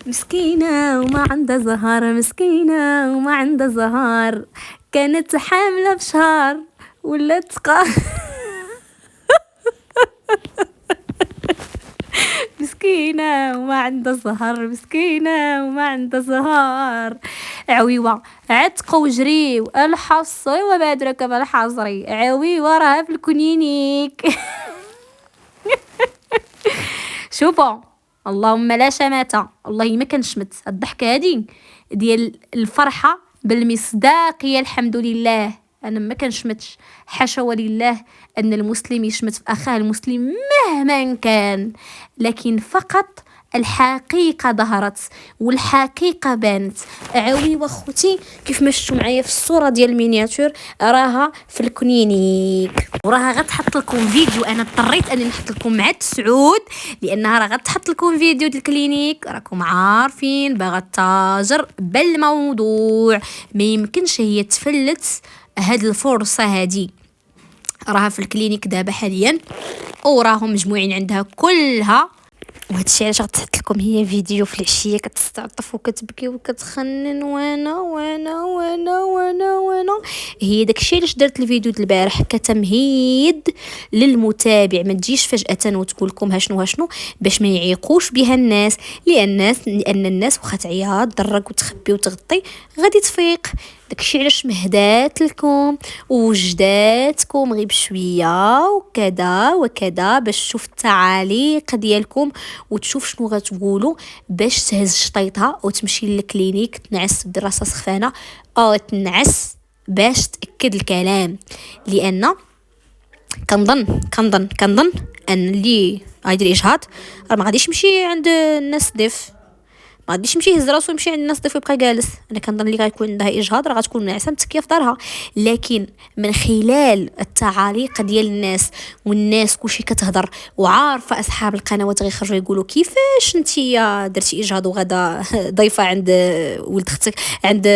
مسكينة وما عندها زهر، مسكينة وما عندها زهر، كانت حاملة بشهر ولا تقى. مسكينة وما عندها زهر، مسكينة وما عندها زهر، عويوة عتق وجري الحصري وما أدراك ما الحصري، عويوة راها في الكنينيك. شوفوا، اللهم لا شماتة، والله ما كنشمت. الضحكة هذه ديال الفرحة بالمصداقية، الحمد لله انا ما كنشمتش. حاشا ولله ان المسلم يشمت في اخاه المسلم مهما كان، لكن فقط الحقيقة ظهرت والحقيقة بانت. عوي واخوتي كيف ما شفتوا معايا في الصورة ديال المينياتور، راها في الكنينيك وراها غتحط لكم فيديو. انا اضطريت اني نحط لكم مع سعود لانها راه غتحط لكم فيديو ديال الكلينيك. راكم عارفين باغا تاجر بالموضوع، ما يمكنش هي تفلت هاد الفرصة هادي. راها في الكلينيك دابا حاليا وراهم مجموعين عندها كلها. وهادشي علاش غتحط لكم هي فيديو في العشيه كتستعطف وكتبكي وكتخنن وانا. هي داكشي علاش درت الفيديو د البارح كتمهيد للمتابع، ما تجيش فجاه وتقول لكم ها شنو باش ما يعيقوش بها الناس. لان الناس واخا تعيط تضرك وتخبي وتغطي غادي تفيق. داكشي علاش مهدات لكم ووجداتكم غير بشويه وكذا باش تشوف التعاليق ديالكم وتشوف شنو غتقولوا باش تهز شطيطها وتمشي للكلينيك تنعس بدراسه سخفانه او تنعس باش تاكد الكلام. لان كنظن ان اللي غيدير اجهاض راه ما غاديش يمشي عند الناس ضيف، ما غاديش يمشي يهز راسو يمشي عند الناس ضيف ويبقى جالس. انا كنظن اللي غيكون عندها اجهاض راه غتكون ناعسه متكيه في دارها. لكن من خلال التعاليق ديال الناس والناس كلشي كتهضر وعارفه اصحاب القنوات غيخرجوا يقولوا كيفاش نتيا درتي اجهاض وغدا ضيفه عند ولد اختك، عند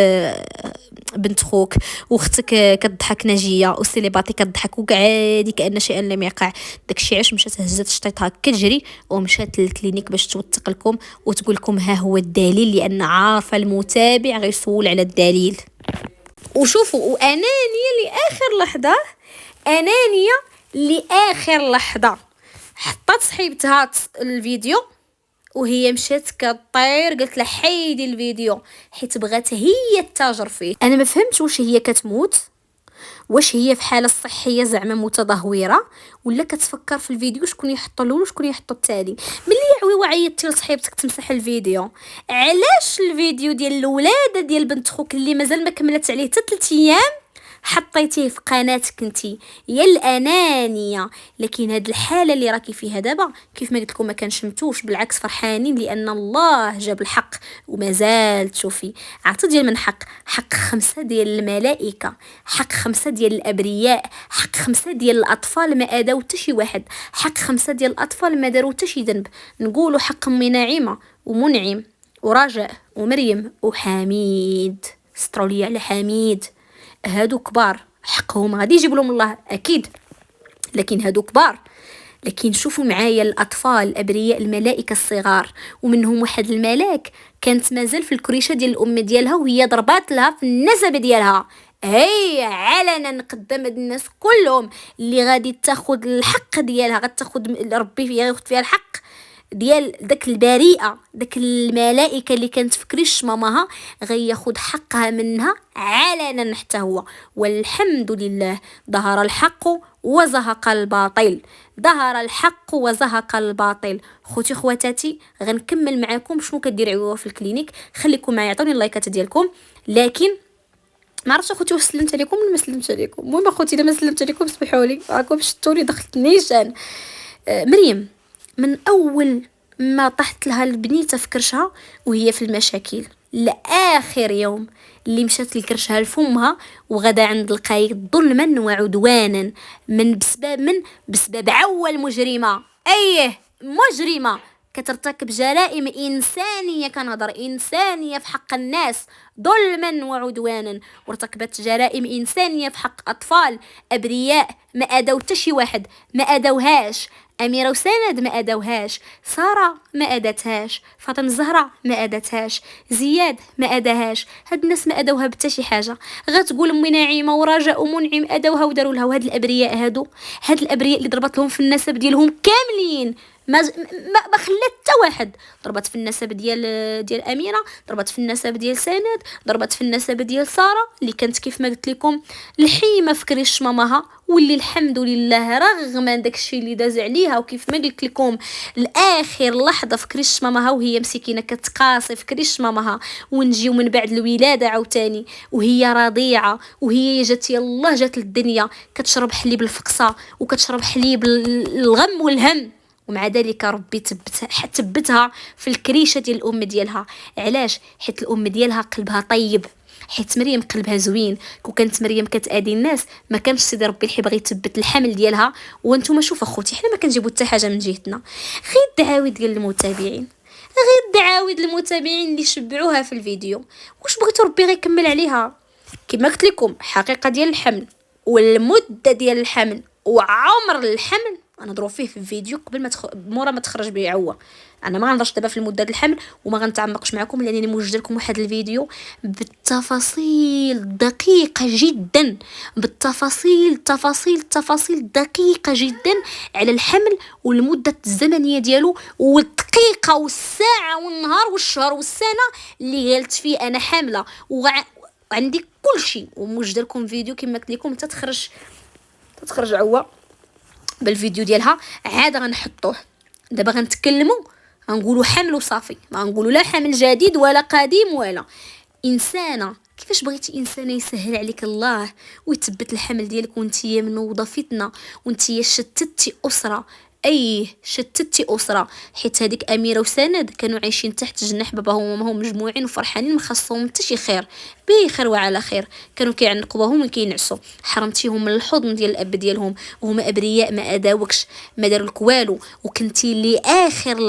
بنت خوك، واختك كتضحك ناجيه والسيليباتي كتضحك وقعادي كأن شيئا لم يقع. داكشي علاش مشات هزت شطيطها كتجري ومشات للكلينيك باش توثق لكم وتقول لكم ها هو الدليل، لان عارفه المتابع غيسول على الدليل. وشوفوا وانانيه لاخر لحظه، انانيه لاخر لحظه حطت صحيبتها الفيديو وهي مشات كطير قالت لها حيدي الفيديو حيت بغات هي تتاجر فيه. انا ما فهمتش واش هي كتموت، واش هي في حاله صحيه زعما متدهوره، ولا كتفكر في الفيديو شكون يحط الاول وشكون يحط التالي. ملي عوي عيطتي لصحيبتك تمسح الفيديو، علاش الفيديو ديال الولاده ديال بنت خوك اللي مازال ما كملت عليه حتى 3 ايام حطيتيه في قناتك انتي؟ يا الانانيه. لكن هاد الحاله اللي راكي فيها دابا كيف ما قلت لكم ما كنشمتوش، بالعكس فرحانين لان الله جاب الحق ومازال تشوفي عطى ديال من حق 5 ديال الملائكه، حق 5 ديال الابرياء، حق 5 ديال الاطفال ما اذاو حتى شي واحد، حق 5 ديال الاطفال ما داروا حتى شي ذنب. نقولوا حق امي نعيمه ومنعم ورجاء ومريم وحميد، استروا لي على حميد. هادو كبار حقهم غادي يجيب لهم الله اكيد، لكن هادو كبار. لكن شوفوا معايا الاطفال الابرياء الملائكه الصغار، ومنهم واحد الملاك كانت مازال في الكريشه ديال الام ديالها وهي ضربات لها في النسب ديالها. هي علنا قدام الناس كلهم اللي غادي تاخذ الحق ديالها، غتاخذ ربي فيها ياخذ فيها الحق ديال داك البريئه، داك الملائكه اللي كانت في كريش ماماها غياخد حقها منها علنا حتى هو. والحمد لله ظهر الحق وزهق الباطل، ظهر الحق وزهق الباطل. خوتي خواتاتي غنكمل معاكم شنو كدير عيوه في الكلينيك، خليكم معايا عطوني اللايكات ديالكم. لكن ما عرفتش اخوتي واش سلمت عليكم ولا ما سلمت عليكم. المهم اخوتي الا ما سلمت عليكم سمحوا لي، راكم شتوني دخلت نيشان. مريم من اول ما طحت لها البنيته في كرشها وهي في المشاكل لاخر يوم اللي مشات لكرشها لفمها وغدا عند القايد ظلما وعدوانا بسبب عول مجرمه، ايه مجرمه كترتكب جرائم إنسانية، كنهضر إنسانية في حق الناس ظلما وعدوانا، وارتكبت جرائم إنسانية في حق أطفال أبرياء ما أدوا حتى شي واحد، ما أدوهاش، أميرة وسند ما أدوهاش، سارة ما أدتهاش، فاطمة الزهراء ما أدتهاش، زياد ما أداهاش، هاد الناس ما أدوها بتا شي حاجة. غتقول أمي نعيمة ورجاء ومنعم أدوها وداروا لها. وهاد الأبرياء هاد الأبرياء اللي ضربت لهم في النسب ديالهم كاملين ما خلات حتى واحد. ضربت في النسب ديال اميره، ضربت في النسب ديال سند، ضربت في النسب ديال ساره اللي كانت كيف ما قلت لكم الحيمه في كريش ماماها، واللي الحمد لله رغم داكشي اللي داز عليها وكيف ما قلت لكم الاخر لحظه في كريش ماماها وهي مسكينه كتقاصي في كريش ماماها، ونجيو من بعد الولاده عاوتاني وهي رضيعه وهي جات يلاه جات للدنيا كتشرب حليب الفقصه وكتشرب حليب الغم والهم، ومع ذلك ربي تبتها في الكريشه ديال الام ديالها. علاش؟ حيت الام ديالها قلبها طيب، حيت مريم قلبها زوين. كون كانت مريم كتادي الناس ما كانش سيدي ربي الحي باغي يثبت الحمل ديالها. وانتم شوف اخوتي، حنا ما كنجيبوا حتى حاجه من جهتنا، غير الدعاوي ديال المتابعين، غير الدعاوي ديال المتابعين اللي شبعوها في الفيديو. واش بغيتو ربي غيكمل عليها؟ كما قلت لكم حقيقه ديال الحمل والمده ديال الحمل وعمر الحمل غنضرب فيه في الفيديو قبل ما مورا ما تخرج بيه عوه. انا ما غنهضرش دابا في المده ديال الحمل وما غنتعمقش معكم، لانني موجد لكم واحد الفيديو بالتفاصيل دقيقه جدا، تفاصيل دقيقه جدا على الحمل والمده الزمنيه ديالو والدقيقه والساعه والنهار والشهر والسنه اللي قالت فيه انا حامله وعندي كل شيء. وموجد لكم فيديو كما قلت لكم تتخرج عوه بالفيديو ديالها عاد غنحطوه. دابا غنتكلموا غنقولوا حمل وصافي، ما غنقولوا لا حمل جديد ولا قديم ولا انسانه. كيفاش بغيتي انسانه يسهل عليك الله ويثبت الحمل ديالك وانتي منوضه فتنه وانتي شتتي اسره، شتتي اسره. حيت هذيك اميره وسند كانوا عايشين تحت جناح باباهم ومامهم مجموعين وفرحانين ما خاصهم حتى شي خير، بخير وعلى خير. كانوا كيعنقوهم وكينعسوا، حرمتيهم من الحضن ديال الاب ديالهم وهما ابرياء ما اداوكش ما داروا لك والو، وكنتي لاخر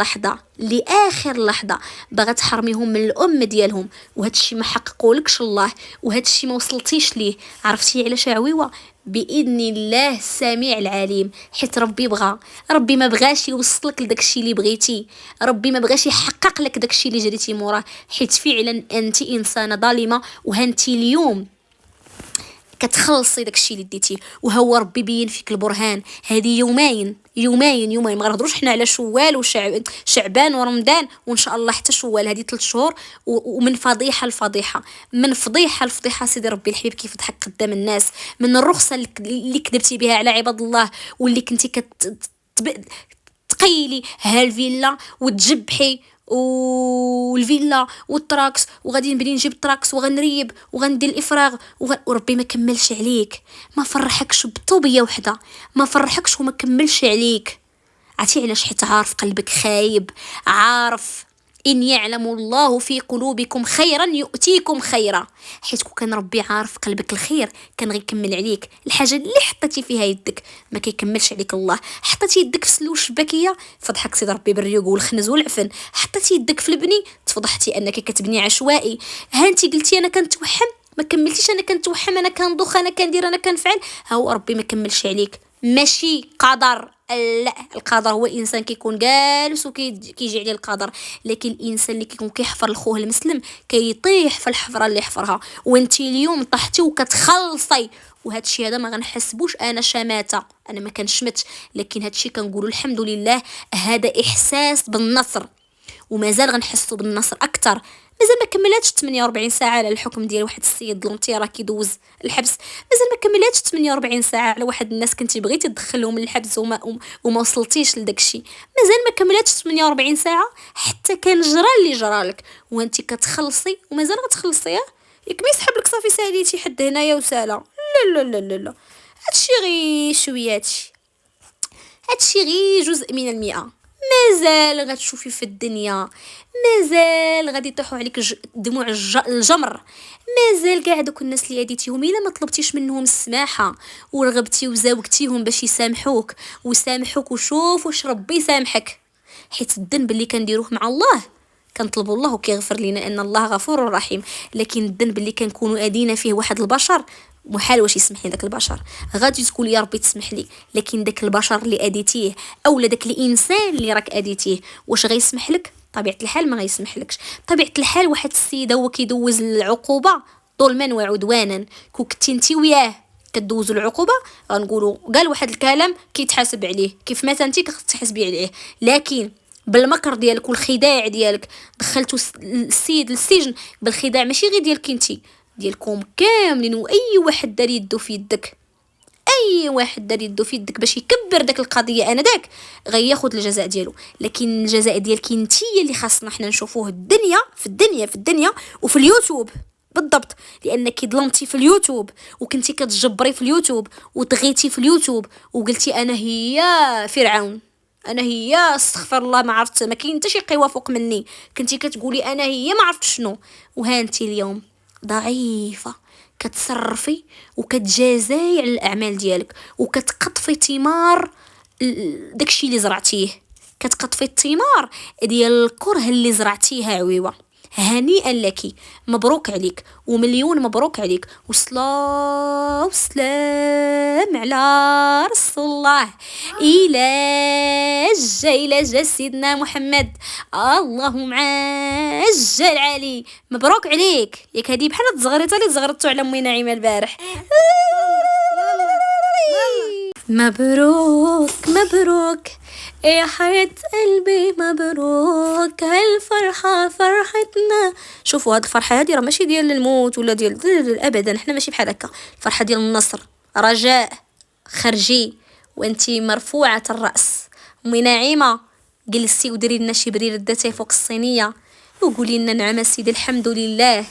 لحظه باغا تحرميهم من الام ديالهم، وهذا الشيء ما حققولكش الله، وهذا الشيء ما وصلتيش ليه. عرفتي علاش عويوه؟ باذن الله السميع العليم، حيت ربي ما بغاش يوصلك لداكشي اللي بغيتي، ربي ما بغاش يحقق لك داكشي اللي جريتي موراه، حيت فعلا انت انسانه ظالمه وهانتي اليوم كتخلصي داكشي اللي ديتيه. وهو ربي بين فيك البرهان. هذه يومين ما غنهضروش حنا على شوال وشعبان ورمضان وان شاء الله حتى شوال، هذه 3 شهور ومن فضيحه لفضيحه، من فضيحه لفضيحه. سيدي ربي الحبيب كيف ضحك قدام الناس، من الرخصه اللي كذبتي بها على عباد الله واللي كنتي تقيلي هالفيلا وتجبحي والفيلا والتراكس وغادي نبني نجيب التراكس وغنريب وغندير الافراغ وربي ما كملش عليك، ما فرحكش بطوبيه وحده، ما فرحكش وما كملش عليك. عرفتي علاش؟ حيت عارف قلبك خايب، عارف إن يعلم الله في قلوبكم خيرا يؤتيكم خيرا. حيت كان ربي عارف قلبك الخير كان غيكمل عليك. الحاجه اللي حطيتي فيها يدك ما كيكملش عليك الله. حطيتي يدك في سلوش الشباكيه فضحك سيدي ربي بالريوق والخنز والعفن، حطيتي يدك في البني تفضحتي انك كتبني عشوائي. انت قلتي انا كنتوحم ما كملتيش، انا كنتوحم انا كنضخ انا كندير انا كنفعل. هو ربي ما كملش عليك، ماشي قدر. لا، القدر هو انسان كيكون جالس وكيجي عليه القدر، لكن الانسان اللي كيكون كيحفر لخوه المسلم كيطيح في الحفره اللي حفرها. وانتي اليوم طحتي وكتخلصي، وهذا الشيء هذا ما غنحسبوش انا شماته، انا ما كنشمتش، لكن هذا الشيء كنقولوا الحمد لله. هذا احساس بالنصر ومازال غنحسوا بالنصر اكثر. مازال ما كملاتش 48 ساعه على الحكم ديال واحد السيد لونتي راه كيدوز الحبس، مازال ما كملاتش 48 ساعه على واحد الناس كنتي بغيتي تدخلهم للحبس وما وصلتيش لداك الشيء، مازال ما كملاتش 48 ساعه حتى كان جرى اللي جرالك وانت كتخلصي ومازال غتخلصي. ياك ما يسحب لك صافي ساليتي حد هنايا وسالا. لا لا لا لا لا، هادشي غير شويه، هادشي غير جزء من المئة. مازال غتشوفي في الدنيا، مازال غادي يطيحوا عليك دموع الجمر، مازال كاع دوك الناس اللي عديتيهم الا ما طلبتيش منهم السماحه ورغبتي وزاوقتيهم باش يسامحوك وشوف واش ربي يسامحك. حيت الذنب اللي كنديروه مع الله كنطلبوا الله وكيغفر لنا ان الله غفور رحيم، لكن الذنب اللي كنكونوا ادينا فيه واحد البشر محال واش يسمح لي داك البشر. غادي تقول يا ربي تسمح لي، لكن داك البشر اللي اديتيه اولا داك الانسان اللي راك اديتيه واش غيسمح لك؟ طبيعه الحال ما غيسمحلكش. طبيعه الحال واحد السيده هو كيدوز العقوبه ظلما وعدوانا، كنتي انت وياه كدوزوا العقوبه غنقولوا قال واحد الكلام كيتحاسب عليه، كيف ما انت كتحاسبي عليه. لكن بالمكر ديالك والخداع ديالك دخلتوا السيد للسجن بالخداع، ماشي غير ديالك انت، ديالكم كاملين. واي واحد دار يدو في يدك، اي واحد دار يدو في يدك باش يكبر داك القضيه انذاك غياخذ الجزاء ديالو. لكن الجزاء ديالك انت اللي خاصنا حنا نشوفوه في الدنيا وفي اليوتيوب بالضبط، لانك ظلمتي في اليوتيوب وكنتي كتجبري في اليوتيوب وطغيتي في اليوتيوب وقلتي انا هي فرعون، انا هي استغفر الله ما عرفت، ما كاين حتى شي قوه فوق مني، كنتي كتقولي انا هي ما عرفت شنو. وها انت اليوم ضعيفه كتصرفي وكتجازاي على الاعمال ديالك وكتقطفي ثمار داكشي اللي زرعتيه، كتقطفي الثمار ديال الكره اللي زرعتيها عويوه. هنيئا لك، مبروك عليك ومليون مبروك عليك، وصلاة وسلام على رسول الله. إلى جا سيدنا محمد، اللهم عجل علي. مبروك عليك، ياك هادي بحال الزغريطه اللي زغرتو على امي نعيمه البارح. مبروك يا حياة قلبي، مبروك هالفرحة فرحتنا. شوفوا هاد الفرحة هادي راه ماشي ديال الموت ولا ديال ابدا، حنا ماشي بحال هكا. الفرحة ديال النصر، رجاء خرجي وانتي مرفوعة الرأس. امي نعيمة جلسي وديري لنا شي برير داتي فوق الصينية وقولي لنا نعم سيدي الحمد لله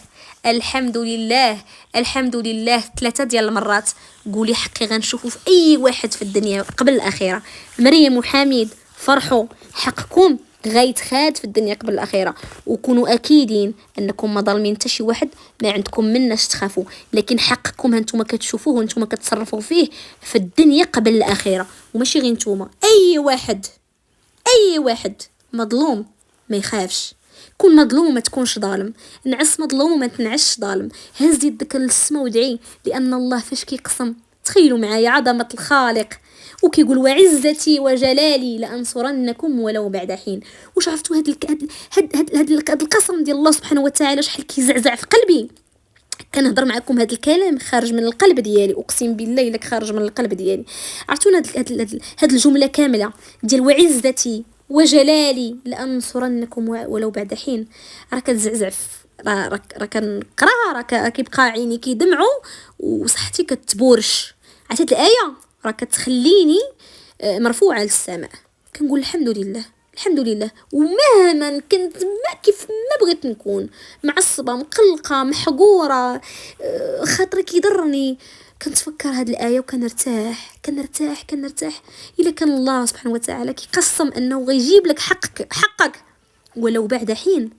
الحمد لله الحمد لله 3 ديال المرات. قولي حقي غنشوفوا في اي واحد في الدنيا قبل الاخره. مريم وحميد فرحوا، حقكم غيتخاد في الدنيا قبل الاخره، وكونوا اكيدين انكم ما ظالمين حتى شي واحد، ما عندكم مناش تخافوا، لكن حقكم هانتوما كتشوفوه وانتوما كتصرفوا فيه في الدنيا قبل الاخره. وماشي غير نتوما، اي واحد مظلوم ما يخافش. كون مظلوم ما تكونش ظالم، نعس مظلوم وما تنعش ظالم. هز يدك للسما ودعي، لان الله فاش كيقسم تخيلوا معايا عظمه الخالق وكيقول وعزتي وجلالي لانصرنكم ولو بعد حين. واش عرفتوا هاد القسم ديال الله سبحانه وتعالى شحال كيزعزع في قلبي. كنهضر معكم هذا الكلام خارج من القلب ديالي، اقسم بالله الا خارج من القلب ديالي. عرفتونا هاد الجمله كامله ديال وعزتي وجلالي لانصرنكم ولو بعد حين، راه كتزعزع راه كنقراها، راه كيبقى عيني كيدمعوا وصحتي كتبورش. عرفتي الايه راه كتخليني مرفوعه للسماء، كنقول الحمد لله ومهما كنت ما كيف ما بغيت نكون معصبه مقلقه محقوره خاطري كيضرني، كنتفكر هاد الايه وكنرتاح الا كان الله سبحانه وتعالى كيقسم انه غيجيب لك حقك ولو بعد حين،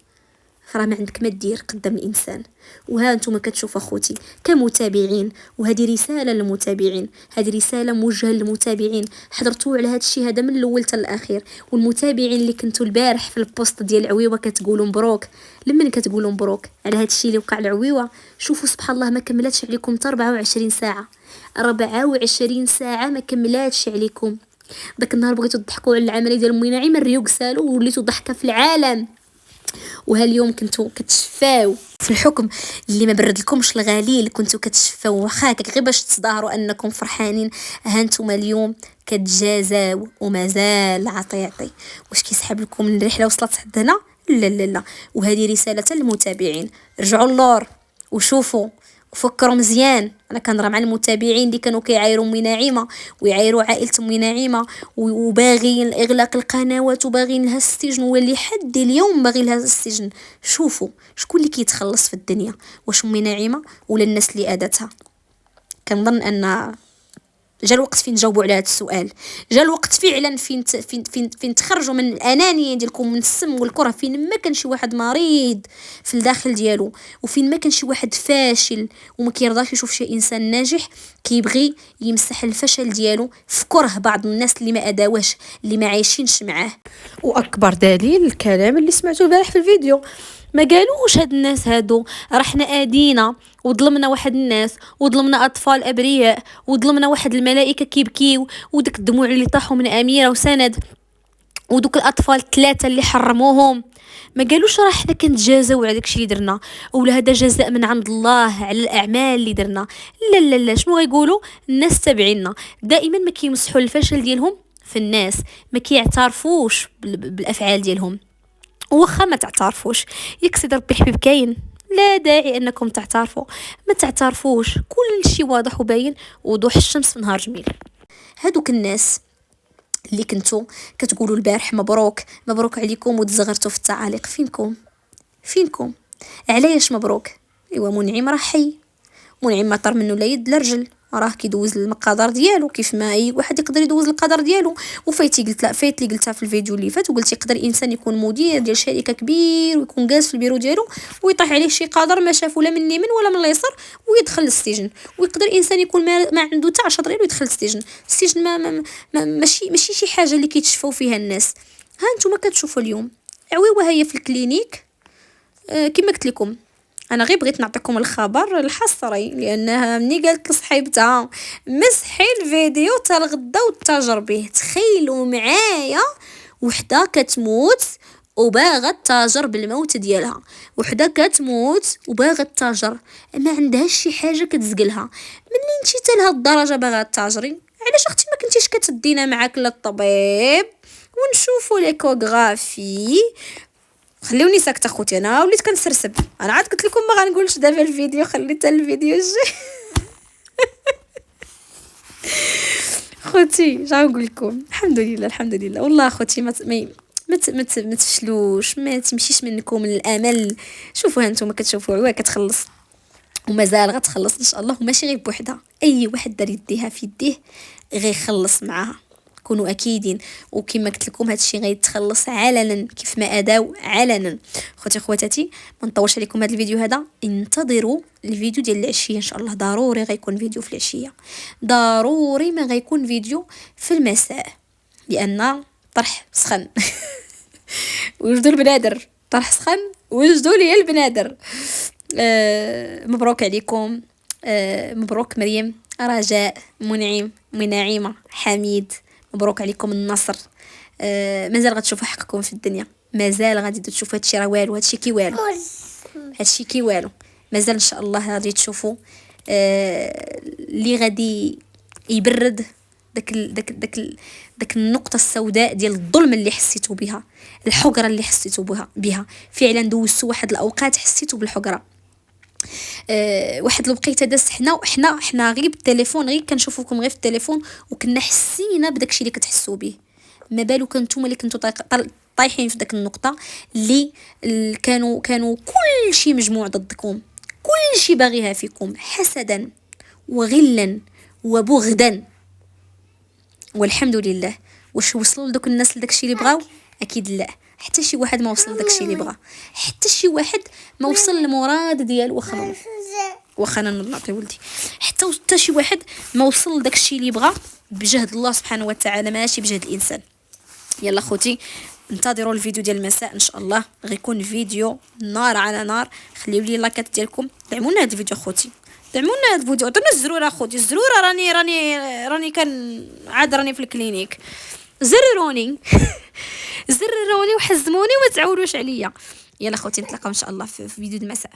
فراه ما عندك ما دير قدام الانسان. وها انتم كتشوفوا اخوتي كمتابعين، وهذه رساله للمتابعين، هذه رساله موجهه للمتابعين، حضرتوا على هذا الشيء هذا من الاول حتى الاخير. والمتابعين اللي كنتوا البارح في البوست ديال العويوه كتقولوا مبروك، لمن كتقولوا مبروك على هذا الشيء اللي وقع العويوه، شوفوا سبحان الله ما كملاتش عليكم حتى 24 ساعه، 24 ساعه ما كملاتش عليكم. داك النهار بغيتوا تضحكوا على العمليه ديال امي نعيمه الريوق سالو وليتوا ضحكه في العالم، وهاليوم كنتو كتشفاو في الحكم اللي ما برد لكمش الغليل، كنتو كتشفاو واخا غير باش تظاهروا انكم فرحانين. هانتوما اليوم كتجازاو ومازال عطيعطي. واش كيسحب لكم الرحله وصلت حد هنا؟ لا. وهذه رساله للمتابعين، رجعوا اللور وشوفوا وفكروا مزيان. انا كنهضر مع المتابعين اللي كانوا كيعايروا امي نعيمه ويعايروا عائله امي نعيمه وباغيين اغلاق القنوات وباغيين لها السجن، واللي حد اليوم باغي لها السجن. شوفوا شكون اللي كيتخلص في الدنيا، واش امي نعيمه ولا الناس اللي ادتها؟ كنظن ان جا الوقت فين تجاوبوا على هذا السؤال، جا الوقت فعلا فين تخرجوا من الانانيه ديالكم، من السم والكره، فين ما كان شي واحد مريض في الداخل ديالو، وفين ما كان شي واحد فاشل وما كيرضاش يشوف شي انسان ناجح كيبغي يمسح الفشل ديالو في كره بعض الناس اللي ما اداوش، اللي ما عايشينش معاه. واكبر دليل الكلام اللي سمعته البارح في الفيديو، ما قالوش هاد الناس هادو راه حنا ادينا وظلمنا واحد الناس وظلمنا اطفال ابرياء وظلمنا واحد الملائكه كيبكيو وداك الدموع اللي طاحوا من اميره وسند ودوك الاطفال 3 اللي حرموهم. ما قالوش راه حنا كنتجازاو على داكشي اللي درنا ولا هذا جزاء من عند الله على الاعمال اللي درنا. لا لا لا، شنو غيقولوا الناس تابعينا؟ دائما ما كيمسحوا الفشل ديالهم في الناس، ما كيعترفوش بالافعال ديالهم. واخا ما تعترفوش ياك سيدي ربي حبيب كاين، لا داعي انكم تعترفوا، ما تعترفوش، كل شيء واضح وباين وضوح الشمس في نهار جميل. هادوك الناس اللي كنتو كتقولوا البارح مبروك مبروك عليكم وتزغرتوا في التعاليق، فينكم علاش مبروك؟ ايوا منعم راه حي، منعم ما طار منه لا يد لا رجل، راه كيدوز المقدار ديالو كيف ما اي واحد يقدر يدوز القدر ديالو. وفايتي قلت لا فايت اللي قلتها في الفيديو اللي فات وقلت يقدر انسان يكون مدير ديال شركه كبير ويكون جالس في البيرو ديالو ويطيح عليه شي قدر ما شافو لا من اليمين ولا من اليسار ويدخل للسجن. ويقدر انسان يكون ما عنده حتى 10 ريال ويدخل السجن ماشي شي حاجه اللي كيتشفاو فيها الناس. ها نتوما كتشوفوا اليوم عويوه هي في الكلينيك. كما قلت لكم انا غير بغيت نعطيكم الخبر الحصري لانها مني قالت لصاحبتها مسحي الفيديو حتى الغدا وتجربيه. تخيلوا معايا وحده كتموت وباغا تاجر بالموت ديالها، وحده كتموت وباغا تاجر ما عندهاش شي حاجه كتزقلها. منين مشيتي لهاد الدرجه باغا تاجري؟ علاش اختي ما كنتيش كتدينا معاك للطبيب ونشوفوا ليكوغرافي؟ خليوني ساكته خوتي، انا وليت كنسرسب. انا عاد قلت لكم ما غنقولش دابا الفيديو، خليت الفيديو الجاي. خوتي شنو نقول لكم؟ الحمد لله والله خوتي ما تفشلوش، ما تمشيش منكم الامل. شوفوا هانتوما كتشوفوا عوا كتخلص ومازال غتخلص ان شاء الله، وماشي غير بوحدها، اي واحد دار يديها في يديه غيخلص معاها، كونوا اكيدين. وكما قلت لكم هادشي غيتخلص علنا كيف ما اداو علنا. خوتي خواتاتي ما نطولش عليكم هذا الفيديو هذا، انتظروا الفيديو ديال العشيه ان شاء الله، ضروري غيكون فيديو في العشيه، ضروري ما غيكون فيديو في المساء لان طرح سخن. وجدوا البنادر طرح سخن وجدوا لي البنادر. مبروك عليكم. مبروك مريم، رجاء، منعمة، حميد، مبروك عليكم النصر. مازال غتشوفوا حقكم في الدنيا، مازال غادي تشوفوا هادشي راه والو، هادشي كي والو مازال ان شاء الله غادي تشوفوا اللي غادي يبرد داك النقطه السوداء ديال الظلم اللي حسيتوا بها، الحقره اللي حسيتوا بها فعلا. دوزتوا واحد الاوقات حسيتوا بالحقره. واحد الوقيته داز حنا غير بالتليفون، غير كنشوفوكم غير في التليفون وكنا حسينا بداكشي اللي كتحسوا به. ما بالو نتوما اللي كنتو طايحين في داك النقطه اللي كانوا كل شيء مجموع ضدكم، كل شيء باغيها فيكم حسدا وغلا وبغدا. والحمد لله واش وصلوا لدوك الناس لداكشي اللي بغاو؟ اكيد لا، حتى شي واحد ما وصل لداكشي اللي بغا، حتى شي واحد ما وصل للمراد ديالو. واخا نعطي ولدي، حتى شي واحد ما وصل لداكشي اللي بغا بجهد الله سبحانه وتعالى، ماشي بجهد الانسان. يلا خوتي انتظروا الفيديو ديال المساء ان شاء الله، غيكون فيديو نار على نار. خليو لي لايكات ديالكم، دعمونا هذا الفيديو خوتي، دعمونا هذا الفيديو، عطونا الزرورة خوتي، الزرورة. راني كان عاد راني في الكلينيك، زرروني زرروني وحزموني وما تعولوش عليا. يلا خوتي نتلاقاو ان شاء الله في فيديو المساء.